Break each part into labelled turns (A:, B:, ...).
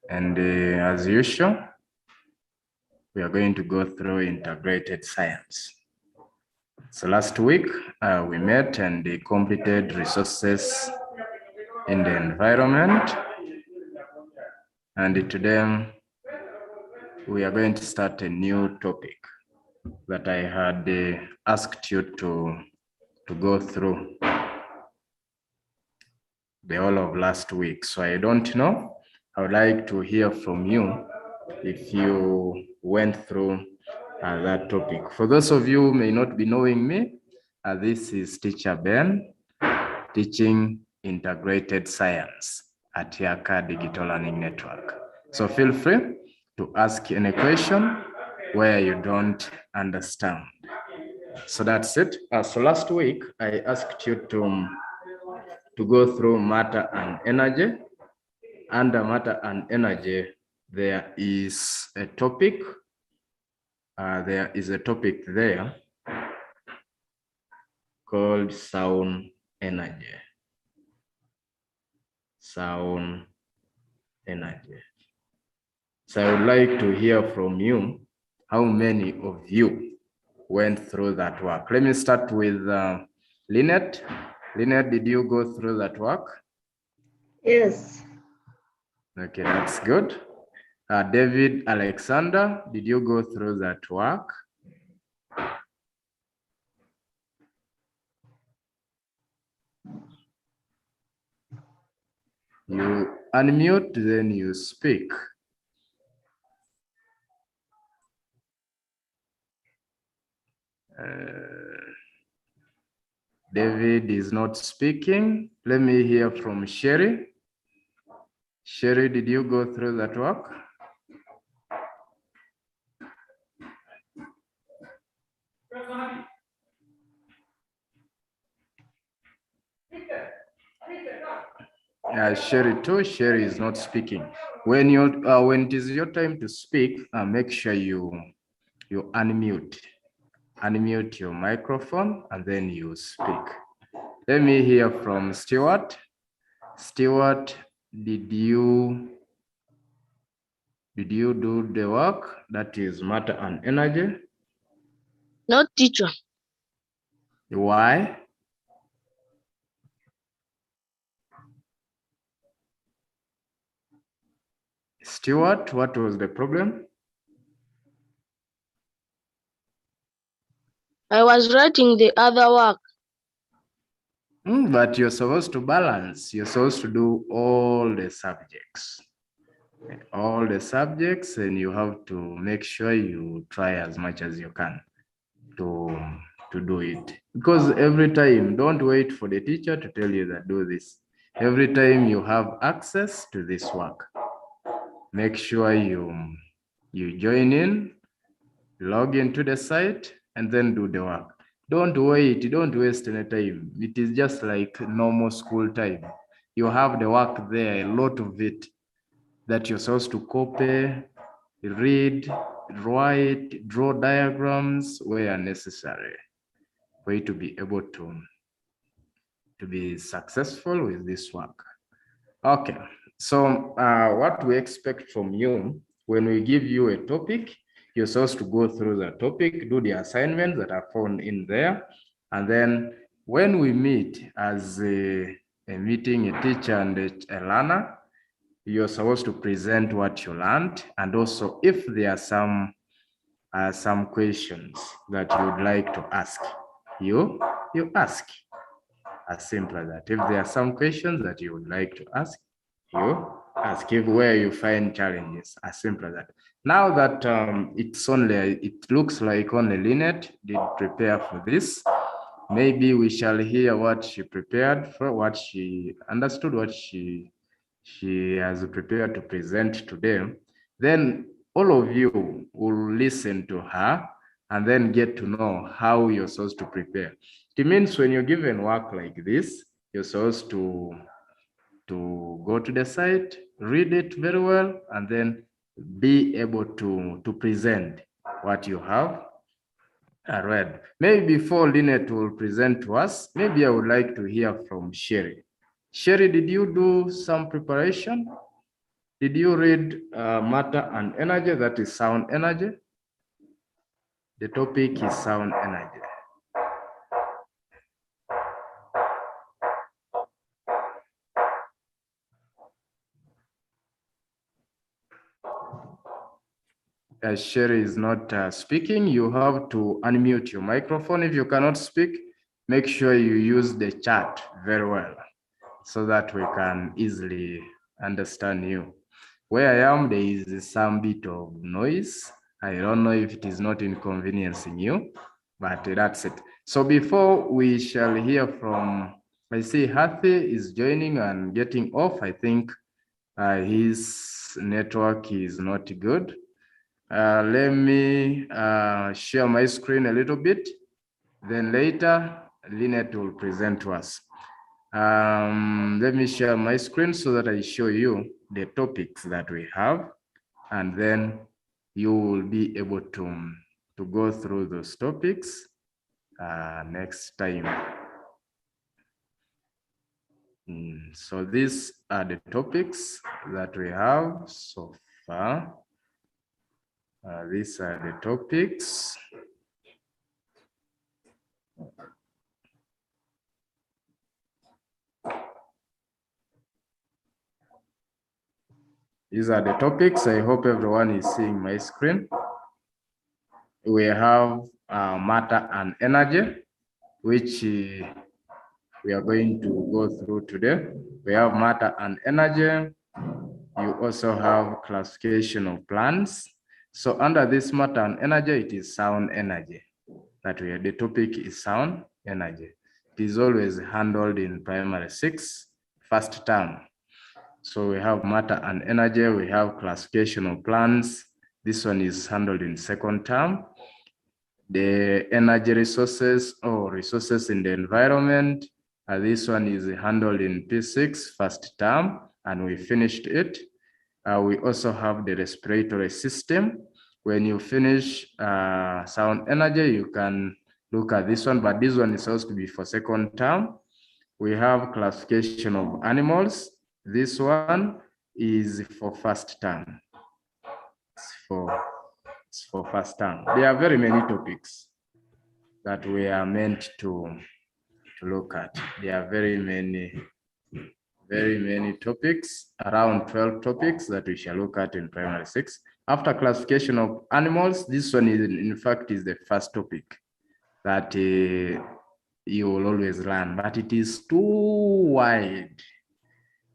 A: And as usual, we are going to go through integrated science. So last week, we met and completed resources in the environment. And today, we are going to start a new topic that I had asked you to go through the whole of last week. So I don't know. I would like to hear from you if you went through that topic. For those of you who may not be knowing me, this is Teacher Ben, teaching integrated science at Yaaka Digital Learning Network. So feel free to ask any question where you don't understand. So that's it. So last week, I asked you to go through matter and energy. Under matter and energy, there is a topic. There is a topic there called sound energy. Sound energy. So I would like to hear from you how many of you went through that work. Let me start with Lynette. Lynette, did you go through that work?
B: Yes.
A: Okay, that's good. David Alexander, did you go through that work? You unmute, then you speak. David is not speaking. Let me hear from Sherry. Sherry, did you go through that work? Sherry too. Sherry is not speaking. When it is your time to speak, make sure you unmute. Unmute your microphone and then you speak. Let me hear from Stewart. Stewart, did you do the work that is matter and energy?
B: No, teacher.
A: Why? Stewart, what was the problem?
B: I was writing the other work.
A: But you're supposed to balance. You're supposed to do all the subjects. All the subjects, and you have to make sure you try as much as you can to do it. Because every time, don't wait for the teacher to tell you that do this. Every time you have access to this work, make sure you join in, log into the site, and then do the work. Don't wait, don't waste any time. It is just like normal school time. You have the work there, a lot of it, that you're supposed to copy, read, write, draw diagrams where necessary for you to be able to be successful with this work. Okay, so what we expect from you when we give you a topic, you're supposed to go through the topic, do the assignments that are found in there, and then when we meet as a meeting, a teacher and a learner, you're supposed to present what you learned, and also if there are some questions that you would like to ask, you ask. As simple as that. If there are some questions that you would like to ask, you ask. If where you find challenges, as simple as that. Now that it looks like only Lynette did prepare for this, maybe we shall hear what she prepared for, what she understood, what she has prepared to present today. Then all of you will listen to her and then get to know how you're supposed to prepare. It means when you're given work like this, you're supposed to go to the site, read it very well, and then be able to present what you have read. Maybe before Lynette will present to us, maybe I would like to hear from Sherry. Sherry, did you do some preparation? Did you read matter and energy? That is sound energy. The topic is sound energy. As Sherry is not speaking, you have to unmute your microphone. If you cannot speak, make sure you use the chat very well so that we can easily understand you. Where I am, there is some bit of noise. I don't know if it is not inconveniencing you, but that's it. So before we shall hear from, I see Hathi is joining and getting off. I think his network is not good. Let me share my screen a little bit. Then later, Lynette will present to us. Let me share my screen so that I show you the topics that we have, and then you will be able to go through those topics next time. So these are the topics that we have so far. These are the topics. These are the topics. I hope everyone is seeing my screen. We have matter and energy, which we are going to go through today. We have matter and energy. You also have classification of plants. So under this matter and energy, it is sound energy. That we are, the topic is sound energy. It is always handled in primary 6, first term. So we have matter and energy, we have classification of plants. This one is handled in second term. The energy resources or resources in the environment, this one is handled in P6, first term, and we finished it. We also have the respiratory system. When you finish sound energy, you can look at this one, but this one is supposed to be for second term. We have classification of animals. This one is for first term. It's for first term. There are very many topics that we are meant to look at. There are very many topics, around 12 topics that we shall look at in primary 6. After classification of animals, this one is in fact is the first topic that you will always learn, but it is too wide.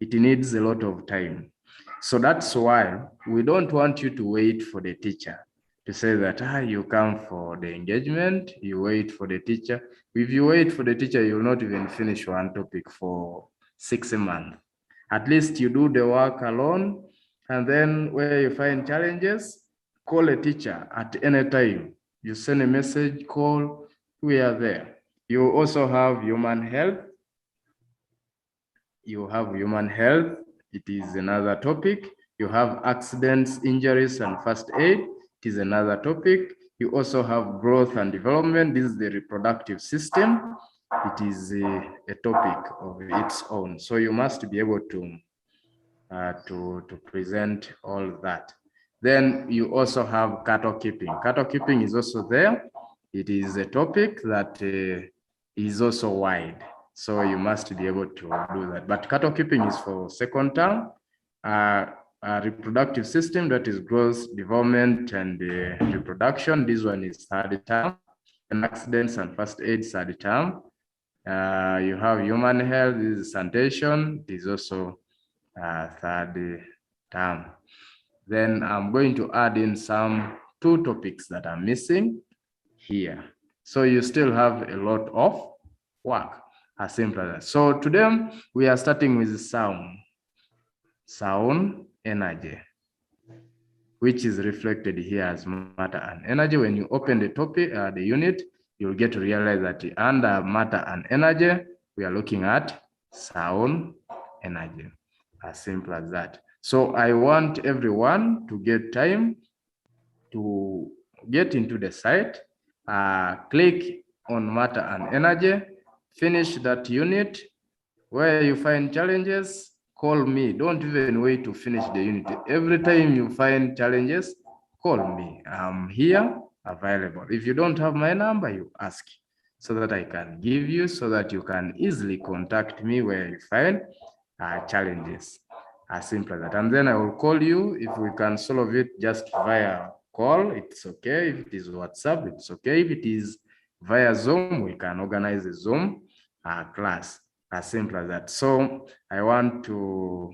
A: It needs a lot of time. So that's why we don't want you to wait for the teacher to say that you come for the engagement, you wait for the teacher. If you wait for the teacher, you will not even finish one topic for 6 months. At least you do the work alone, and then where you find challenges, call a teacher at any time. You send a message, call, we are there. You also have human health. You have human health. It is another topic. You have accidents, injuries, and first aid. It is another topic. You also have growth and development. This is the reproductive system. It is a topic of its own. So you must be able to present all that. Then you also have cattle keeping. Cattle keeping is also there. It is a topic that is also wide. So you must be able to do that. But cattle keeping is for second term. Reproductive system, that is growth, development, and reproduction. This one is third term. And accidents and first aid, third term. You have human health, this is sanitation. It is also third term. Then I'm going to add in some 2 topics that are missing here. So you still have a lot of work, as simple as that. So today we are starting with sound energy, which is reflected here as matter and energy. When you open the topic, the unit, you'll get to realize that under matter and energy, we are looking at sound energy, as simple as that. So I want everyone to get time to get into the site, click on matter and energy, finish that unit. Where you find challenges, call me. Don't even wait to finish the unit. Every time you find challenges, call me. I'm here, available. If you don't have my number, you ask so that I can give you, so that you can easily contact me where you find challenges. As simple as that. And then I will call you. If we can solve it just via call, it's okay. If it is WhatsApp, it's okay. If it is via Zoom, we can organize a Zoom class. As simple as that. So I want to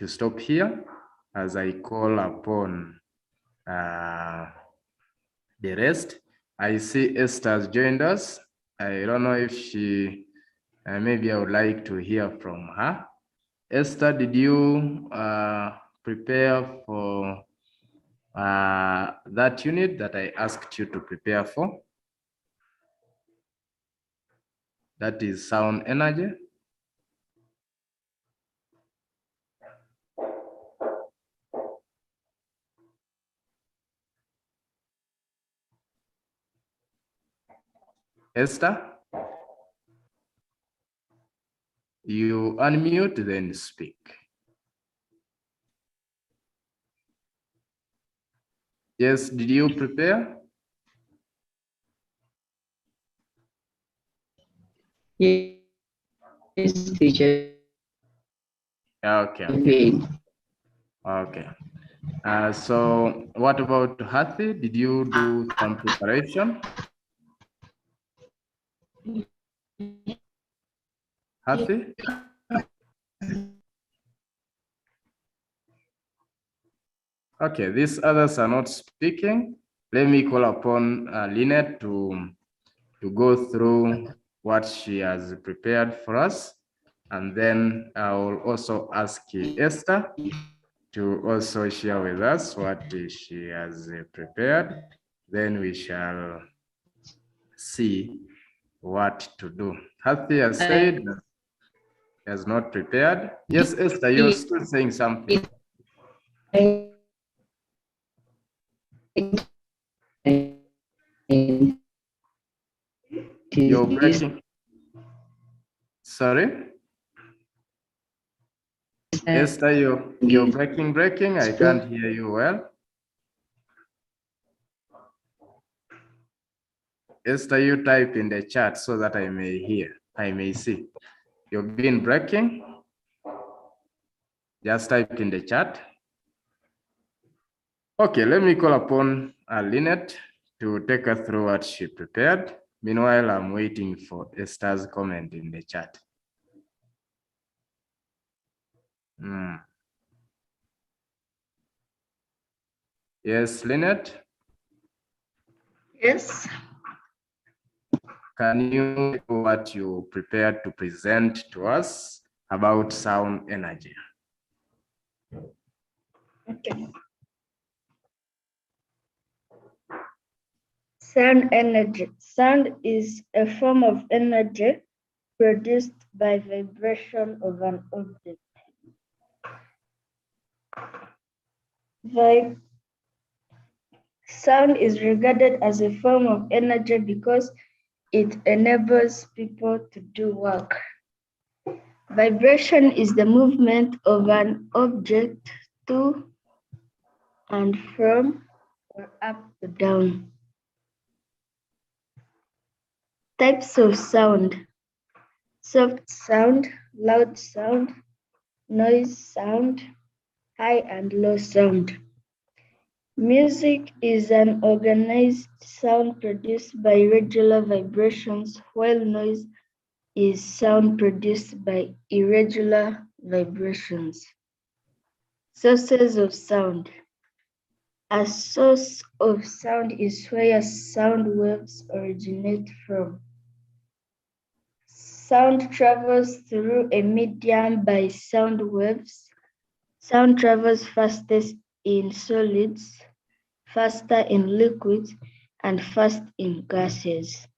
A: stop here as I call upon the rest. I see Esther's joined us. I don't know if she, maybe I would like to hear from her. Esther, did you prepare for that unit that I asked you to prepare for? That is sound energy. Esther, you unmute, then speak. Yes, did you prepare?
C: Yes, teacher.
A: Okay. Okay. So what about Hathi? Did you do some preparation? Hathi? Okay, these others are not speaking. Let me call upon Lynette to go through what she has prepared for us. And then I will also ask Esther to also share with us what she has prepared. Then we shall see what to do. Hathi has said has not prepared. Yes, Esther, you're still saying something. You're breaking. Sorry? Esther, you're breaking. I can't hear you well. Esther, you type in the chat so that I may see. You've been breaking. Just type in the chat. Okay, let me call upon Lynette to take us through what she prepared. Meanwhile, I'm waiting for Esther's comment in the chat. Yes, Lynette?
B: Yes.
A: Can you do what you prepared to present to us about sound energy?
B: Okay. Sound energy. Sound is a form of energy produced by vibration of an object. Sound is regarded as a form of energy because it enables people to do work. Vibration is the movement of an object to and from or up to down. Types of sound: soft sound, loud sound, noise sound, high and low sound. Music is an organized sound produced by regular vibrations, while noise is sound produced by irregular vibrations. Sources of sound. A source of sound is where sound waves originate from. Sound travels through a medium by sound waves. Sound travels fastest in solids, faster in liquids, and fast in gases.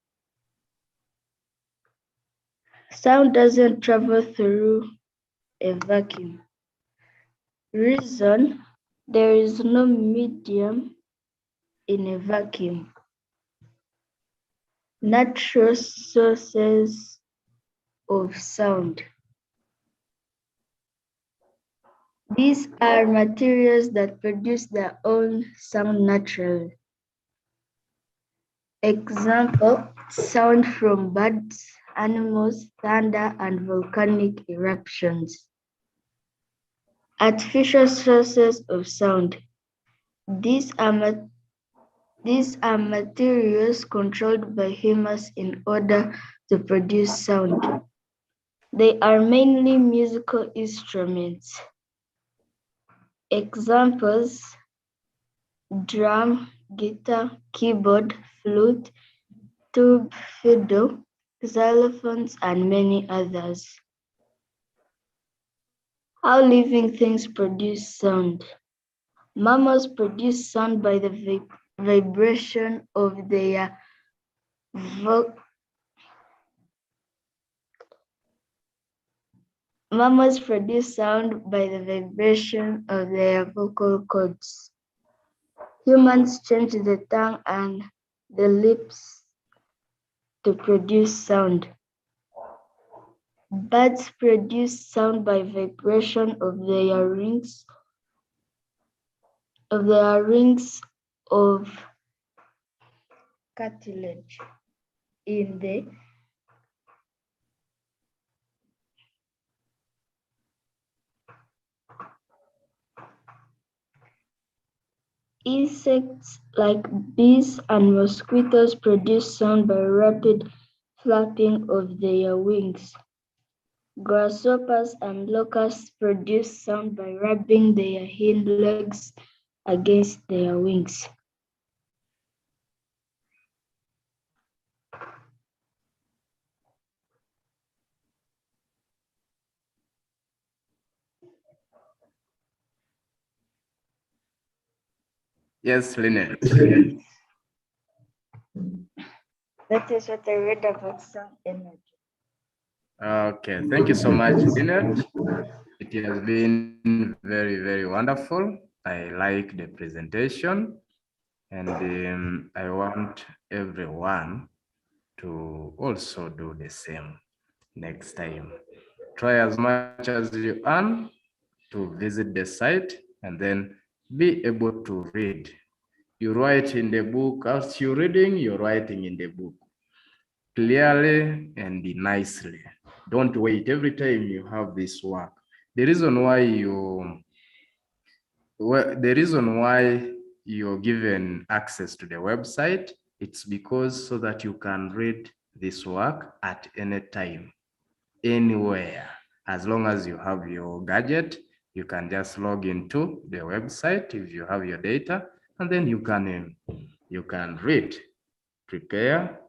B: Sound doesn't travel through a vacuum. Reason: there is no medium in a vacuum. Natural sources of sound. These are materials that produce their own sound naturally. Example, sound from birds, animals, thunder, and volcanic eruptions. Artificial sources of sound. These are materials controlled by humans in order to produce sound. They are mainly musical instruments. Examples, drum, guitar, keyboard, flute, tube, fiddle, xylophones, and many others. How living things produce sound. Mammals produce sound by the vibration of their Mammals produce sound by the vibration of their vocal cords. Humans change the tongue and the lips to produce sound. Birds produce sound by vibration of their rings of cartilage in the insects like bees and mosquitoes produce sound by rapid flapping of their wings. Grasshoppers and locusts produce sound by rubbing their hind legs against their wings.
A: Yes, Lynette.
B: That is what I read about sound energy.
A: Okay, thank you so much, Lynette. It has been very, very wonderful. I like the presentation, and I want everyone to also do the same next time. Try as much as you can to visit the site and then be able to read. You write in the book, as you're reading, you're writing in the book clearly and nicely. Don't wait every time you have this work. The reason why you're given access to the website, it's because so that you can read this work at any time, anywhere. As long as you have your gadget, you can just log into the website if you have your data, and then you can read, prepare.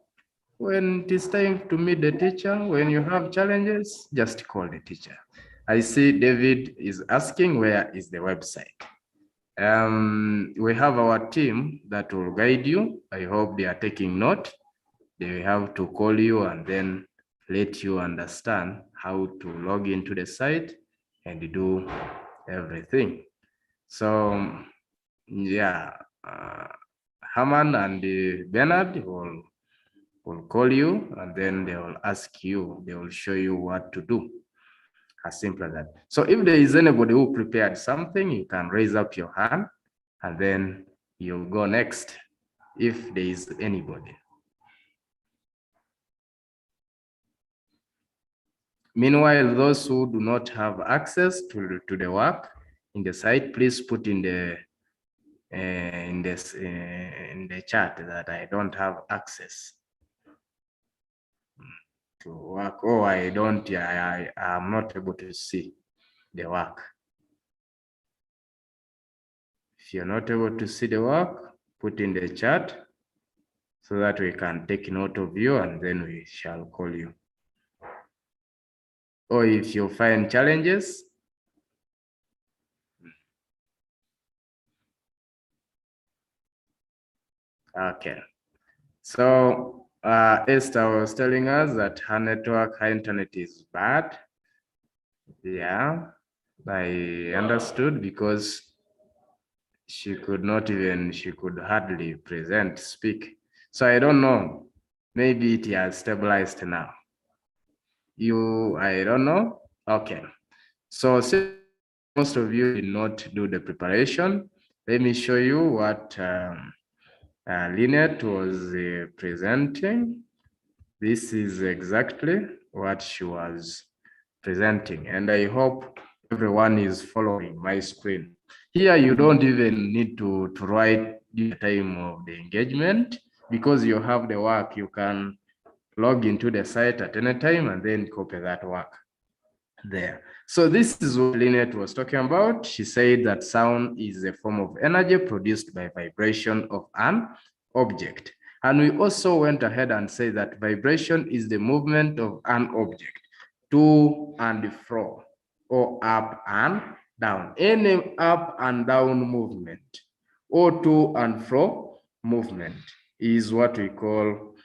A: When it is time to meet the teacher, when you have challenges, just call the teacher. I see David is asking, where is the website? We have our team that will guide you. I hope they are taking note. They have to call you and then let you understand how to log into the site and do everything. So yeah, Herman and Bernard will call you and then they will ask you, they will show you what to do. As simple as that. So if there is anybody who prepared something, you can raise up your hand and then you'll go next if there is anybody. Meanwhile, those who do not have access to the work in the site, please put in the chat that I don't have access to work, or I don't, I am not able to see the work. If you're not able to see the work, put in the chat so that we can take note of you and then we shall call you. Or if you find challenges, okay. So Esther was telling us that her internet is bad. Yeah, I understood, because she could hardly speak. So I don't know, maybe it has stabilized now. I don't know. Okay. So since most of you did not do the preparation. Let me show you what Lynette was presenting. This is exactly what she was presenting, and I hope everyone is following my screen. Here, you don't even need to write the time of the engagement because you have the work. You can log into the site at any time and then copy that work there. So this is what Lynette was talking about. She said that sound is a form of energy produced by vibration of an object. And we also went ahead and said that vibration is the movement of an object to and fro, or up and down. Any up and down movement or to and fro movement is what we call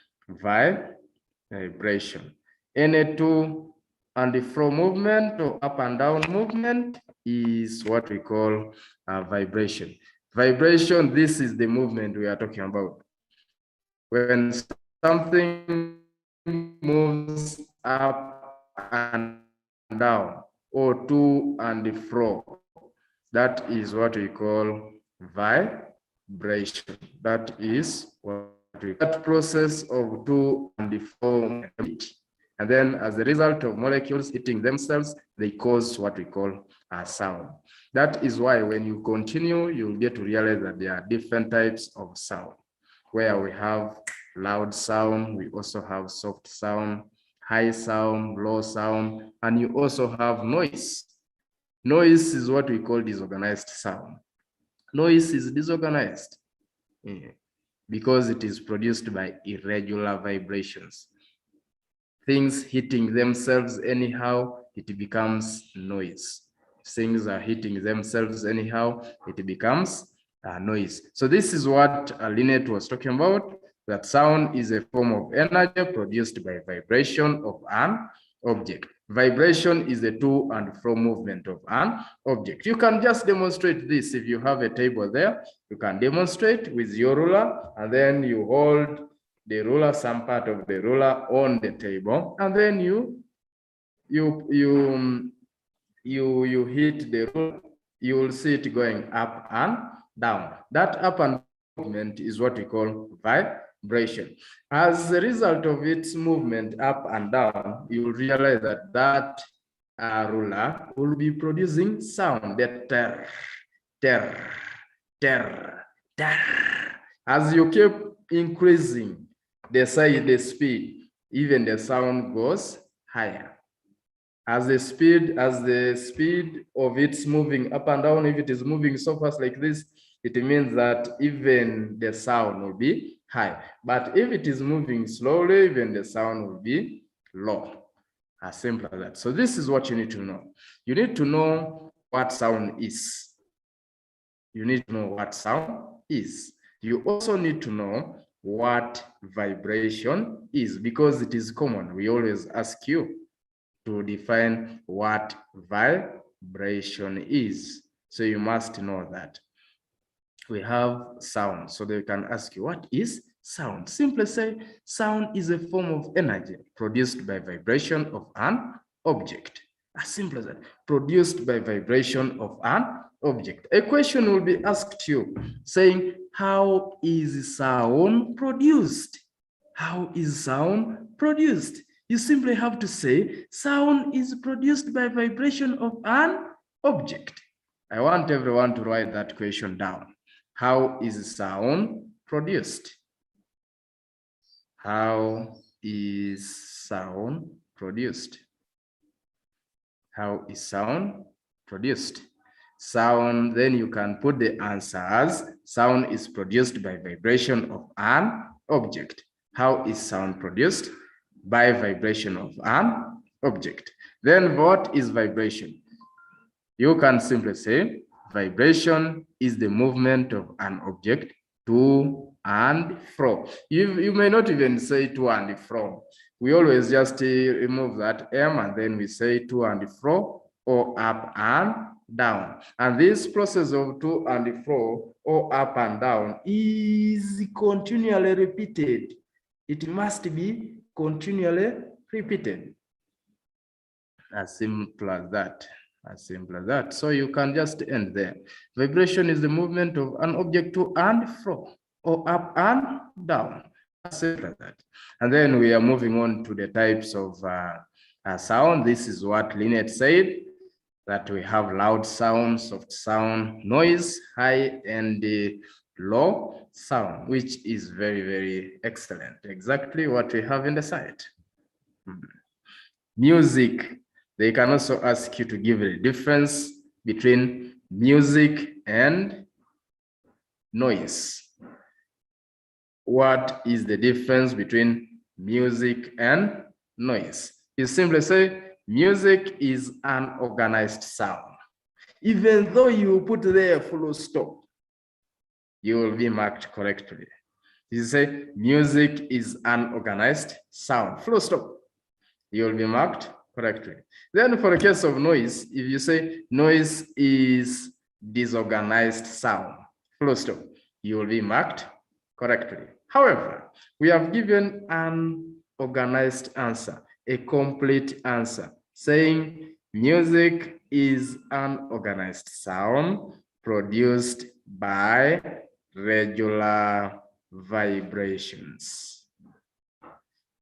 A: vibration. Any to and fro movement or up and down movement is what we call vibration. Vibration, this is the movement we are talking about. When something moves up and down or to and fro, that is what we call vibration. That is what we call that process of to and fro. And then as a result of molecules hitting themselves, they cause what we call a sound. That is why when you continue, you'll get to realize that there are different types of sound, where we have loud sound, we also have soft sound, high sound, low sound, and you also have noise. Noise is what we call disorganized sound. Noise is disorganized because it is produced by irregular vibrations. Things hitting themselves anyhow, it becomes noise. Things are hitting themselves anyhow, it becomes noise. So this is what Lynette was talking about, that sound is a form of energy produced by vibration of an object. Vibration is the to and fro movement of an object. You can just demonstrate this. If you have a table there, you can demonstrate with your ruler, and then you hold the ruler, some part of the ruler on the table, and then you hit the ruler. You will see it going up and down. That up and down movement is what we call vibration. As a result of its movement up and down, you will realize that that ruler will be producing sound. That ter, ter, ter, ter. As you keep increasing the size, the speed, even the sound goes higher. As the speed of its moving up and down, if it is moving so fast like this, it means that even the sound will be high. But if it is moving slowly, even the sound will be low. As simple as that. So this is what you need to know. You need to know what sound is. You need to know what sound is. You also need to know what vibration is, because it is common. We always ask you to define what vibration is. So you must know that. We have sound, so they can ask you, what is sound? Simply say, sound is a form of energy produced by vibration of an object. As simple as that, produced by vibration of an object. A question will be asked you saying, how is sound produced? How is sound produced? You simply have to say, sound is produced by vibration of an object. I want everyone to write that question down. How is sound produced? How is sound produced? How is sound produced? Sound, then you can put the answer as sound is produced by vibration of an object. How is sound produced? By vibration of an object. Then what is vibration? You can simply say vibration is the movement of an object to and fro. You may not even say to and fro. We always just remove that M and then we say to and fro or up and down. And this process of to and fro or up and down is continually repeated. It must be continually repeated. As simple as that. As simple as that. So you can just end there. Vibration is the movement of an object to and fro, or up and down. As simple as that. And then we are moving on to the types of sound. This is what Lynette said, that we have loud sound, soft sound, noise, high and low sound, which is very, very excellent. Exactly what we have in the site. Music. They can also ask you to give a difference between music and noise. What is the difference between music and noise? You simply say music is an organized sound. Even though you put there full stop, you will be marked correctly. You say music is an organized sound, full stop, you will be marked correctly. Then for the case of noise, if you say noise is disorganized sound, full stop, you will be marked correctly. However, we have given an organized answer, a complete answer, saying music is an organized sound produced by regular vibrations.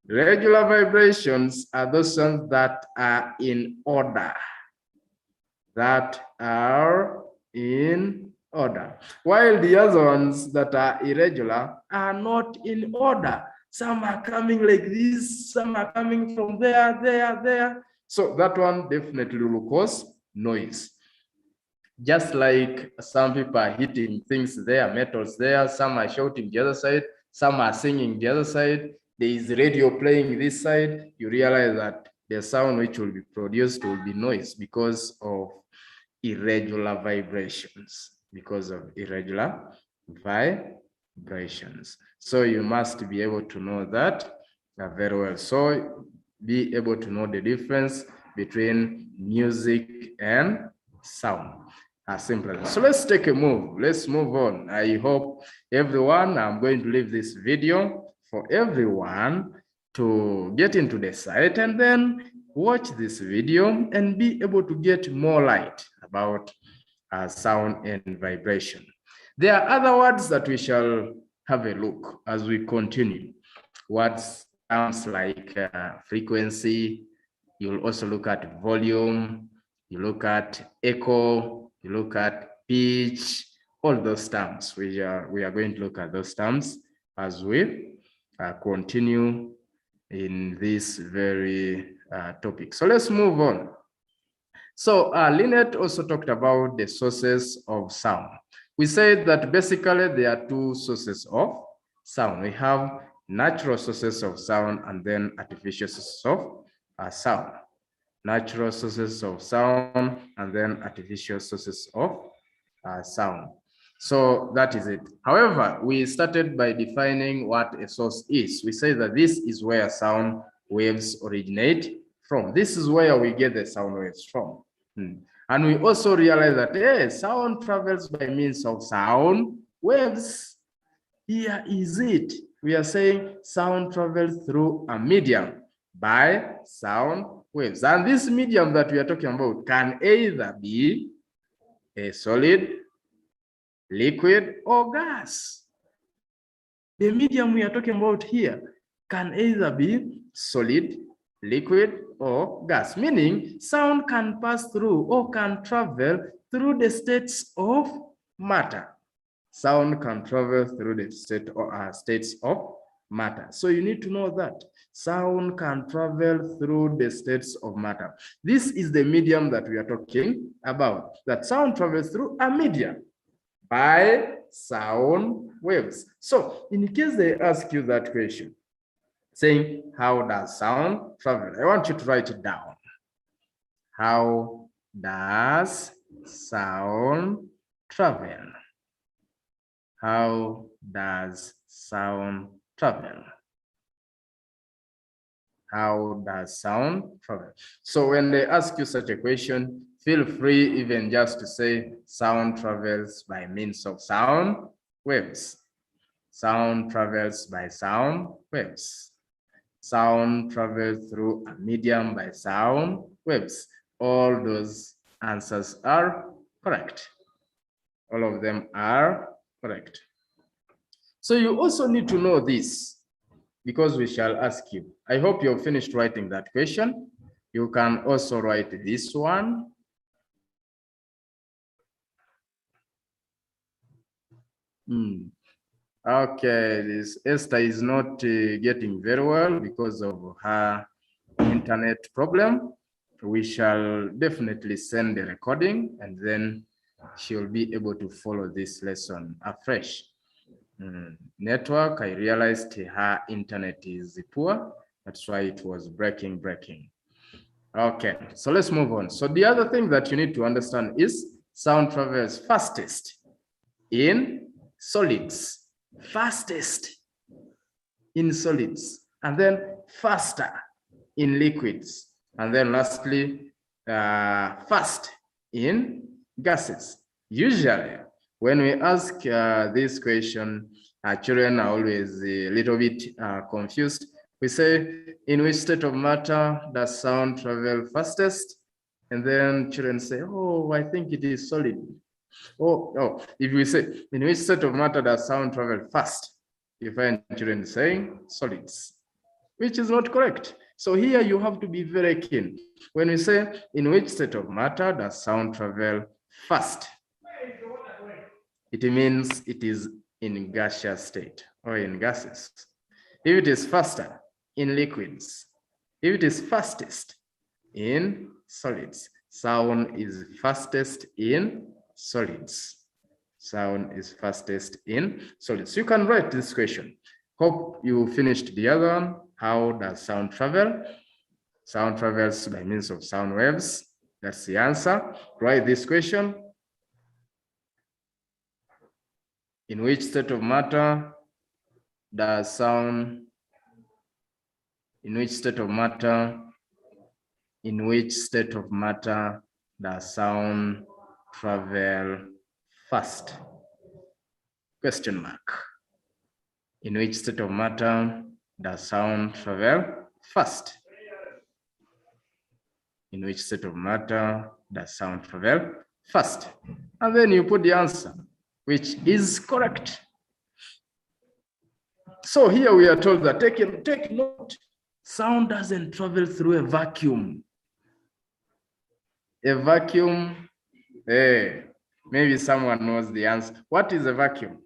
A: Regular vibrations are those sounds that are in order. While the other ones that are irregular are not in order. Some are coming like this, some are coming from there. So that one definitely will cause noise. Just like some people are hitting things there, metals there, some are shouting the other side, some are singing the other side. There is radio playing this side. You realize that the sound which will be produced will be noise because of irregular vibrations. So you must be able to know that very well. So be able to know the difference between music and sound. As simple as that. So let's take a move. Let's move on. I hope everyone, I'm going to leave this video for everyone to get into the site and then watch this video and be able to get more light about sound and vibration. There are other words that we shall have a look as we continue. Words terms like frequency. You'll also look at volume. You look at echo. You look at pitch. All those terms. We are going to look at those terms as we continue in this very topic. So let's move on. So Lynette also talked about the sources of sound. We said that basically there are two sources of sound. We have natural sources of sound and then artificial sources of sound. Natural sources of sound and then artificial sources of sound. So that is it. However, we started by defining what a source is. We say that this is where sound waves originate from. This is where we get the sound waves from. And we also realize that sound travels by means of sound waves. Here is it. We are saying sound travels through a medium by sound waves. And this medium that we are talking about can either be a solid, liquid, or gas. The medium we are talking about here can either be solid, liquid, or gas, meaning sound can pass through or can travel through the states of matter. Sound can travel through the states of matter. So you need to know that sound can travel through the states of matter. This is the medium that we are talking about, that sound travels through a medium by sound waves. So in case they ask you that question, saying, how does sound travel? I want you to write it down. How does sound travel? How does sound travel? How does sound travel? So when they ask you such a question, feel free even just to say sound travels by means of sound waves. Sound travels by sound waves. Sound travels through a medium by sound waves. All those answers are correct. All of them are correct. So you also need to know this because we shall ask you. I hope you've finished writing that question. You can also write this one. Okay, this Esther is not getting very well because of her internet problem. We shall definitely send the recording and then she'll be able to follow this lesson afresh. Network, I realized her internet is poor. That's why it was breaking. Okay, so let's move on. So the other thing that you need to understand is sound travels fastest in solids, fastest in solids, and then faster in liquids, and then lastly, fast in gases. Usually, when we ask this question, children are always a little bit confused. We say, in which state of matter does sound travel fastest? And then children say, oh, I think it is solid. Oh, if we say, in which state of matter does sound travel fast? You find children saying solids, which is not correct. So here you have to be very keen. When we say, in which state of matter does sound travel fast? It means it is in gaseous state or in gases. If it is faster, in liquids. If it is fastest, in solids. Sound is fastest in solids. Sound is fastest in solids. You can write this question. Hope you finished the other one. How does sound travel? Sound travels by means of sound waves. That's the answer. Write this question. In which state of matter does sound, in which state of matter does sound travel fast? Question mark. In which state of matter does sound travel fast? In which state of matter does sound travel fast? And then you put the answer, which is correct. So here we are told that take note, sound doesn't travel through a vacuum. A vacuum, maybe someone knows the answer. What is a vacuum?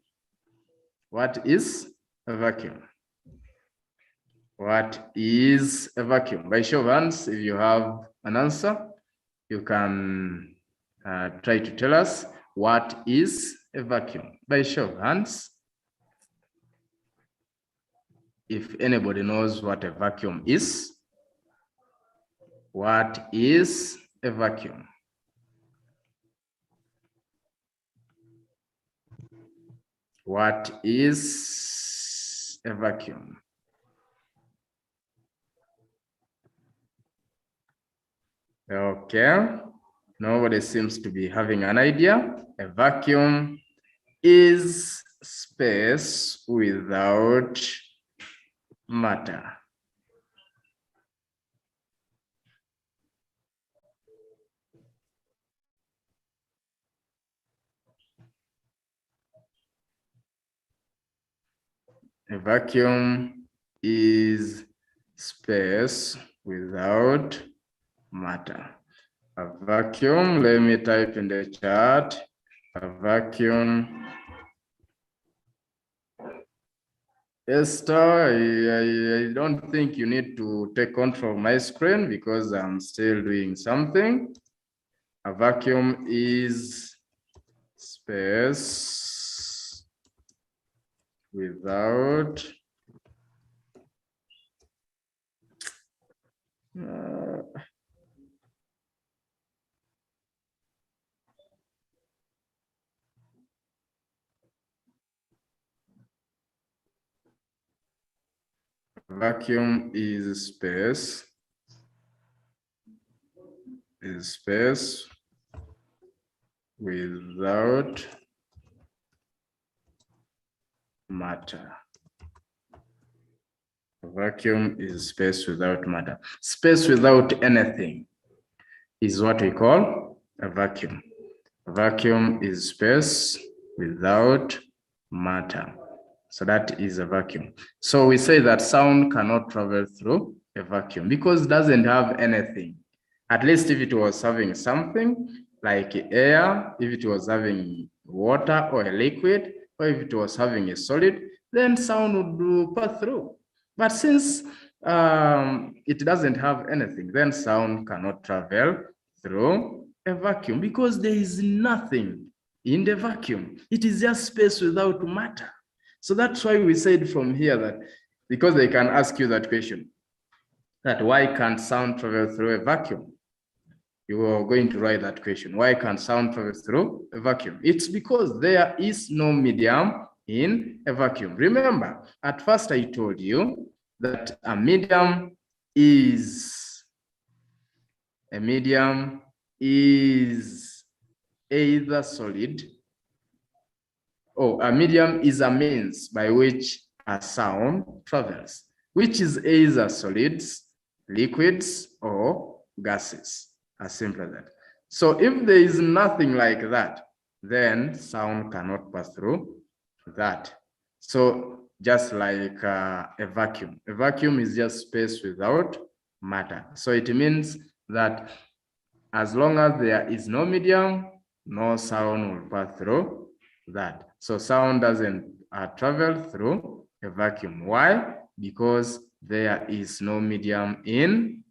A: What is a vacuum? What is a vacuum? By show of hands, if you have an answer, you can try to tell us what is a vacuum. By show of hands, if anybody knows what a vacuum is, what is a vacuum? What is a vacuum? Okay, nobody seems to be having an idea. A vacuum is space without matter. A vacuum is space without matter. A vacuum, let me type in the chat. A vacuum. Esther, I don't think you need to take control of my screen because I'm still doing something. A vacuum is space without vacuum is space without matter. Vacuum is space without matter. Space without anything is what we call A vacuum. A vacuum is space without matter. So that is a vacuum. So we say that sound cannot travel through a vacuum because it doesn't have anything. At least if it was having something like air, if it was having water or a liquid, or if it was having a solid, then sound would pass through. But since it doesn't have anything, then sound cannot travel through a vacuum because there is nothing in the vacuum. It is just space without matter. So that's why we said from here that because they can ask you that question, that why can't sound travel through a vacuum? You are going to write that question. Why can't sound travel through a vacuum? It's because there is no medium in a vacuum. Remember, at first I told you that a medium is either solid, or a medium is a means by which a sound travels, which is either solids, liquids, or gases, as simple as that. So if there is nothing like that, then sound cannot pass through that. So just like a vacuum is just space without matter. So it means that as long as there is no medium, no sound will pass through that. So sound doesn't travel through a vacuum. Why? Because there is no medium in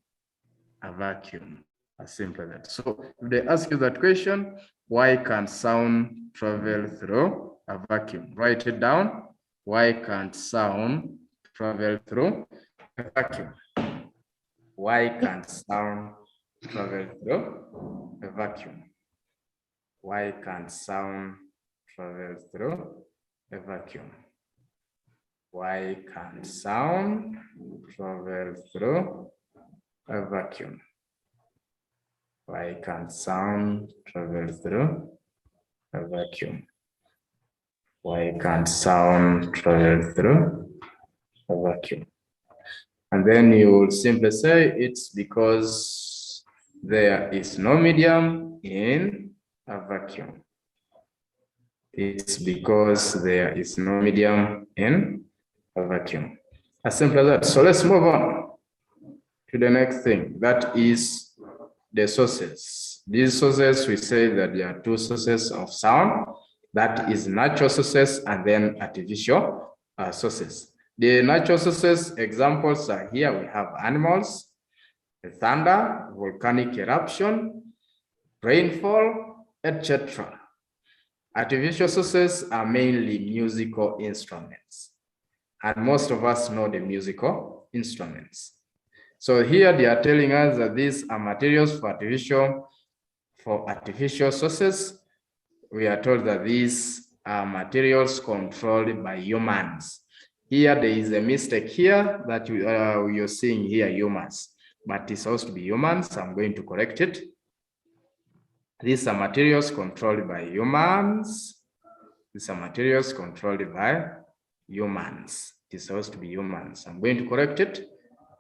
A: a vacuum. As simple as that. So if they ask you that question, why can't sound travel through a vacuum? Write it down. Why can't sound travel through a vacuum? Why can't sound travel through a vacuum? Why can't sound travel through a vacuum? Why can't sound travel through a vacuum? Why can't sound travel through a vacuum? Why can't sound travel through a vacuum? And then you will simply say it's because there is no medium in a vacuum. It's because there is no medium in a vacuum. As simple as that. So let's move on to the next thing. That is the sources. These sources, we say that there are two sources of sound. That is natural sources and then artificial sources. The natural sources examples are here. We have animals, the thunder, volcanic eruption, rainfall, etc. Artificial sources are mainly musical instruments, and most of us know the musical instruments. So here they are telling us that these are materials for artificial sources. We are told that these are materials controlled by humans. Here there is a mistake here that you're seeing here humans, but it's supposed to be humans. I'm going to correct it. These are materials controlled by humans. These are materials controlled by humans. It is supposed to be humans. I'm going to correct it.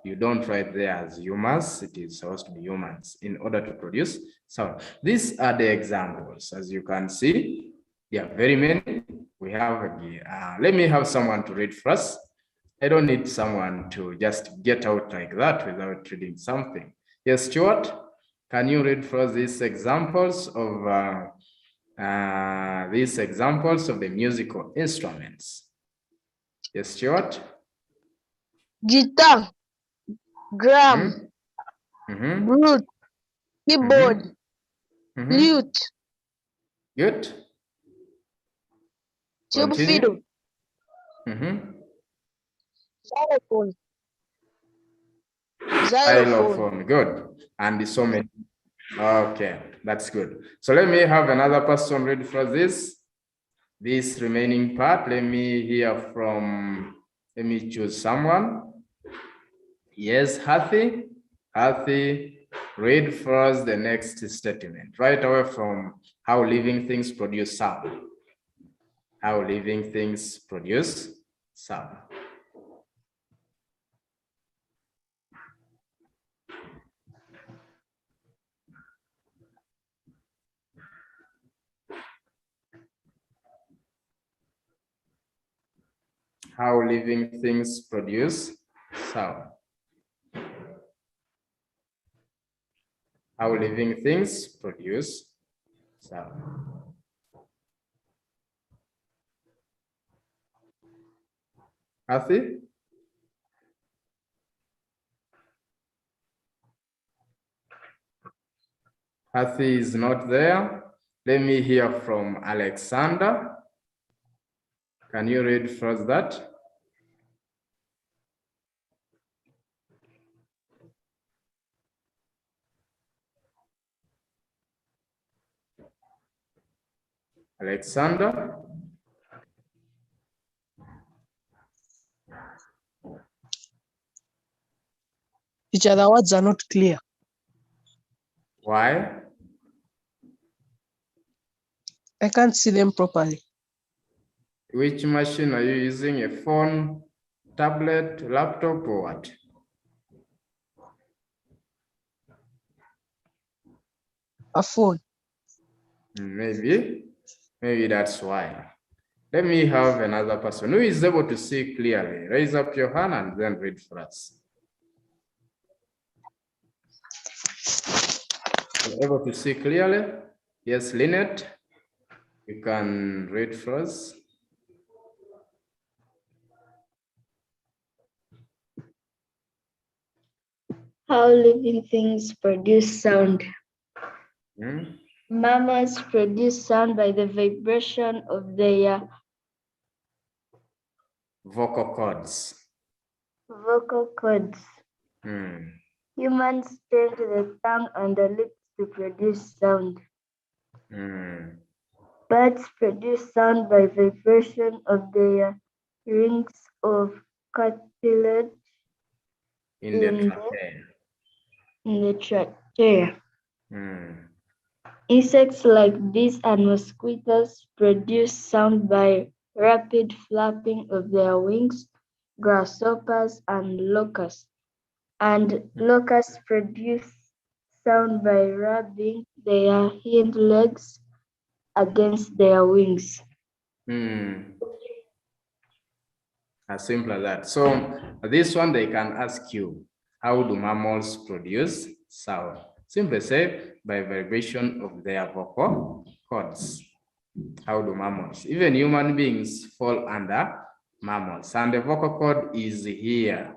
A: You don't write there as humans. It is supposed to be humans in order to produce sound. These are the examples. As you can see, there are very many. We have, let me have someone to read first. I don't need someone to just get out like that without reading something. Yes, Stuart, can you read first these examples of the musical instruments? Yes, Stuart?
D: Guitar, drum, flute, keyboard, flute,
A: Good.
D: tube fiddle, xylophone,
A: Xylophone, good. And so many. Okay, that's good. So let me have another person read for this remaining part. Let me hear from, let me choose someone. Yes, Hathi. Hathi, read first the next statement, right away from how living things produce sound. How living things produce sound. How living things produce sound. How living things produce sound. Kathy? Kathy is not there. Let me hear from Alexander. Can you read first that? Alexander?
E: Teacher, the words are not clear.
A: Why?
E: I can't see them properly.
A: Which machine are you using? A phone, tablet, laptop, or what?
E: A phone.
A: Maybe that's why. Let me have another person who is able to see clearly. Raise up your hand and then read for us. You're able to see clearly? Yes, Lynette, you can read for us.
B: How living things produce sound.
A: Hmm?
B: Mammals produce sound by the vibration of their
A: Vocal cords.
B: vocal cords.
A: Hmm.
B: Humans change the tongue and the lips to produce sound.
A: Hmm.
B: Birds produce sound by vibration of their rings of cartilage
A: In the
B: in the trachea.
A: Hmm.
B: Insects like bees and mosquitoes produce sound by rapid flapping of their wings. Grasshoppers and locusts produce sound by rubbing their hind legs against their wings.
A: Hmm. As simple as that. So this one they can ask you, how do mammals produce sound? Simply say by vibration of their vocal cords. How do mammals? Even human beings fall under mammals, and the vocal cord is here.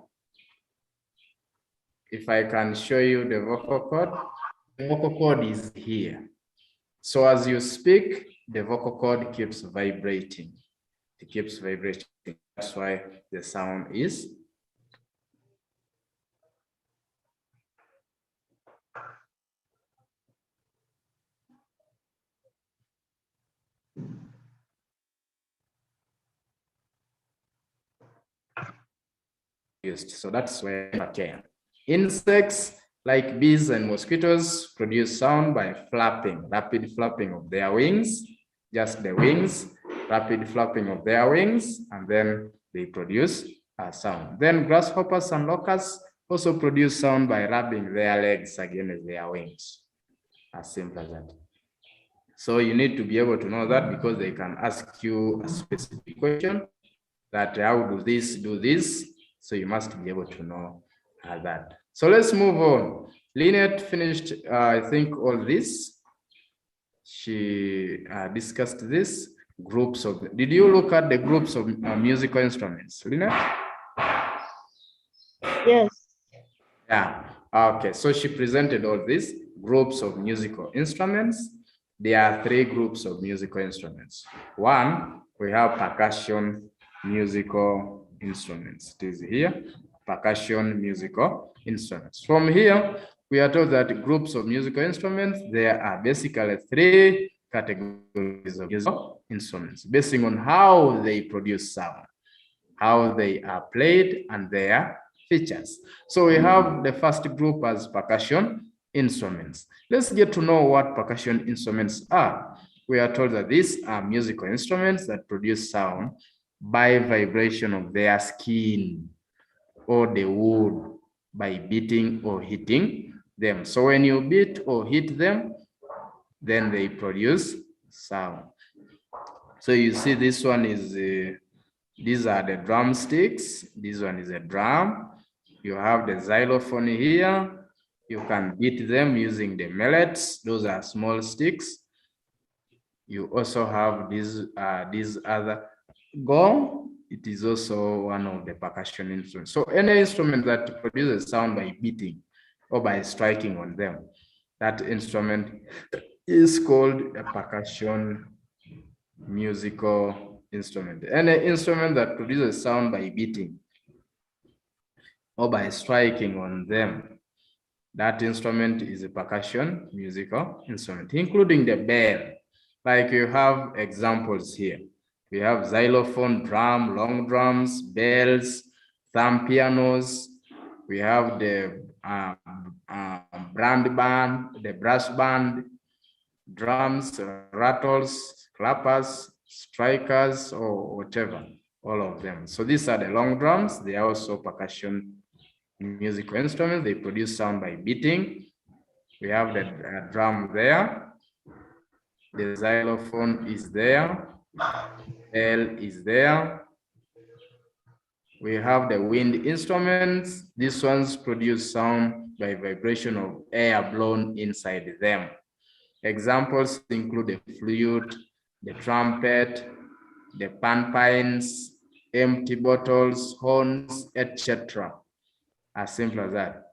A: If I can show you the vocal cord is here. So as you speak, the vocal cord keeps vibrating. It keeps vibrating. That's why the sound is. Used. So that's why okay. Insects like bees and mosquitoes produce sound by flapping, rapid flapping of their wings, just the wings, rapid flapping of their wings, and then they produce a sound. Then grasshoppers and locusts also produce sound by rubbing their legs against their wings. As simple as that. So you need to be able to know that because they can ask you a specific question that how do this do this? So you must be able to know that. So let's move on. Lynette finished, I think, all this. She discussed this groups of. Did you look at the groups of musical instruments, Lynette?
B: Yes.
A: Yeah. Okay. So she presented all these groups of musical instruments. There are three groups of musical instruments. One, we have percussion musical instruments. It is here, percussion musical instruments. From here, we are told that groups of musical instruments, there are basically three categories of musical instruments, based on how they produce sound, how they are played, and their features. So we have the first group as percussion instruments. Let's get to know what percussion instruments are. We are told that these are musical instruments that produce sound by vibration of their skin or the wood by beating or hitting them. So when you beat or hit them, then they produce sound. So you see this one is These are the drumsticks. This one is a drum. You have the xylophone here. You can beat them using the mallets. Those are small sticks. You also have these other gong. It is also one of the percussion instruments. So any instrument that produces sound by beating or by striking on them, that instrument is called a percussion musical instrument. Any instrument that produces sound by beating or by striking on them, that instrument is a percussion musical instrument, including the bell. Like you have examples here. We have xylophone, drum, long drums, bells, thumb pianos. We have the brand band, the brass band, drums, rattles, clappers, strikers, or whatever, all of them. So these are the long drums. They are also percussion musical instruments. They produce sound by beating. We have the drum there. The xylophone is there. Bell is there. We have the wind instruments. These ones produce sound by vibration of air blown inside them. Examples include the flute, the trumpet, the panpipes, empty bottles, horns, etc. As simple as that,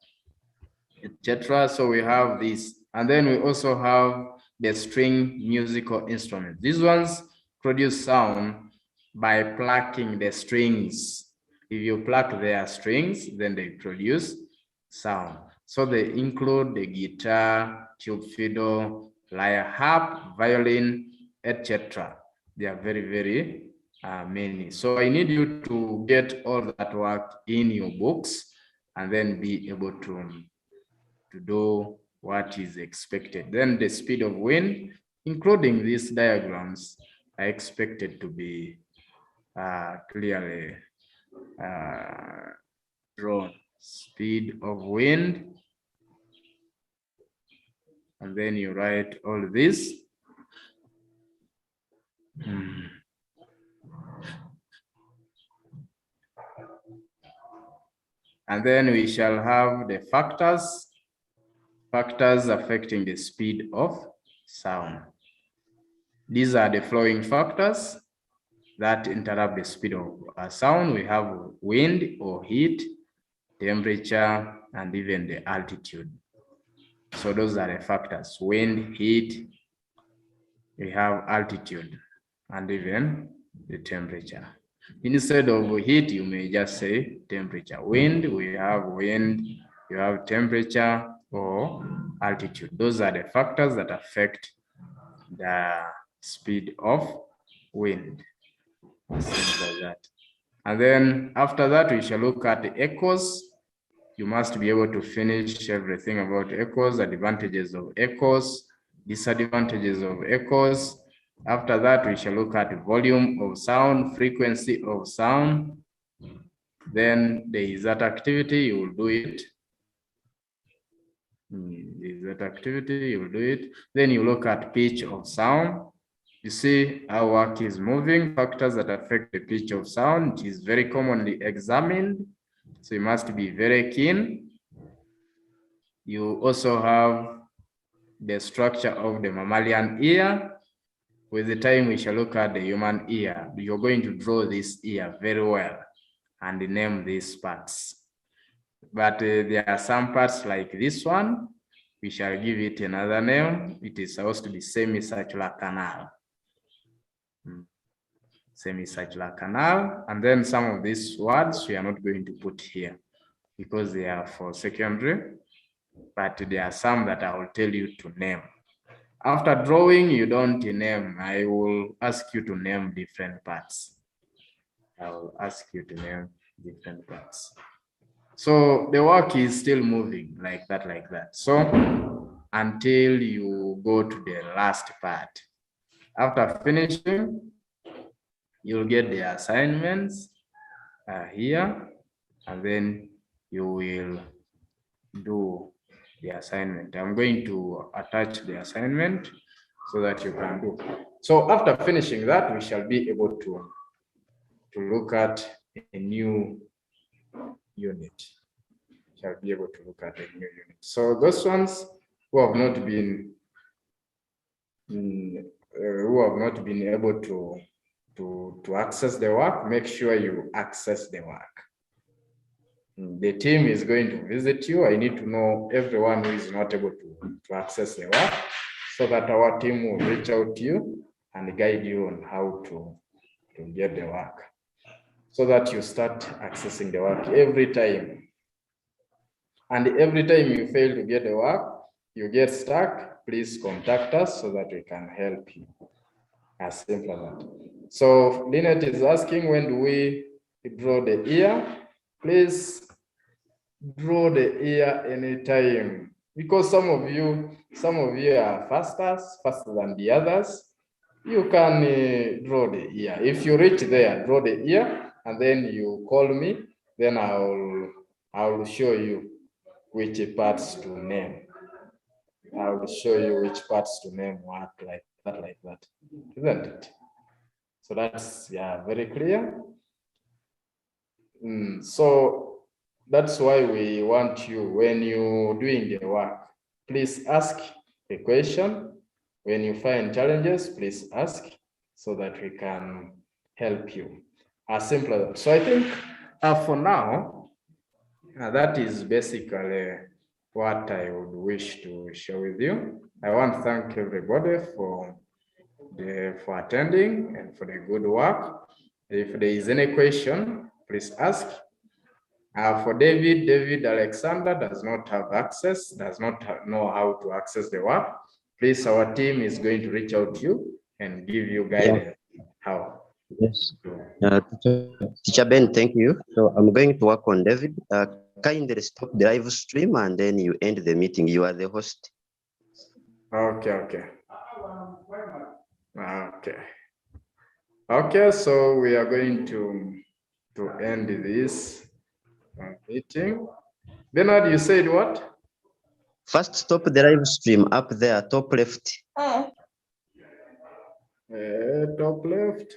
A: etc. So we have this, and then we also have the string musical instruments. These ones produce sound by plucking the strings. If you pluck their strings, then they produce sound. So they include the guitar, tube fiddle, lyre, harp, violin, etc. They are very, very many. So I need you to get all that work in your books and then be able to do what is expected. Then the speed of wind, including these diagrams, are expected to be clearly drawn. Speed of wind, and then you write all this. And then we shall have the factors affecting the speed of sound. These are the flowing factors that interrupt the speed of sound. We have wind or heat, temperature, and even the altitude. So those are the factors: wind, heat, we have altitude, and even the temperature. Instead of heat, you may just say temperature. Wind, we have wind, you have temperature or altitude. Those are the factors that affect the speed of wind. Simple as that. And then after that, we shall look at the echoes. You must be able to finish everything about echoes, advantages of echoes, disadvantages of echoes. After that, we shall look at the volume of sound, frequency of sound. Then there is that activity, you will do it. There is that activity, you will do it. Then you look at pitch of sound. You see how work is moving, factors that affect the pitch of sound. It is very commonly examined, so you must be very keen. You also have the structure of the mammalian ear. With the time, we shall look at the human ear. You're going to draw this ear very well and name these parts. But there are some parts like this one. We shall give it another name. It is supposed to be semicircular canal. Semicircular canal. And then some of these words we are not going to put here because they are for secondary, but there are some that I will tell you to name. After drawing, you don't name. I will ask you to name different parts. I will ask you to name different parts. So the work is still moving like that, like that. So until you go to the last part. After finishing, you'll get the assignments here, and then you will do the assignment. I'm going to attach the assignment so that you can do. So after finishing that, we shall be able to to look at a new unit. Shall be able to look at a new unit. So those ones who have not been able to access the work, make sure you access the work. The team is going to visit you. I need to know everyone who is not able to access the work, so that our team will reach out to you and guide you on how to get the work, so that you start accessing the work every time. And every time you fail to get the work, you get stuck, please contact us so that we can help you. As simple as that. So Lynette is asking, when do we draw the ear? Please draw the ear anytime, because some of you are faster than the others. You can draw the ear. If you reach there, draw the ear, and then you call me. Then I'll show you which parts to name. I will show you which parts to name what, like that, isn't it? So that's, yeah, very clear. So that's why we want you, when you're doing the work, please ask a question. When you find challenges, please ask so that we can help you. As simple as that. So I think for now, that is basically what I would wish to share with you. I want to thank everybody for attending and for the good work. If there is any question, please ask. For David Alexander does not have access, does not know how to access the work. Please, our team is going to reach out to you and give you guidance how.
F: Yes. Teacher Ben, thank you. So I'm going to work on David. Kindly stop the live stream and then you end the meeting. You are the host.
A: Okay. Okay, so we are going to end this meeting. Bernard, you said what?
F: First, stop the live stream up there, top left.
A: Top left.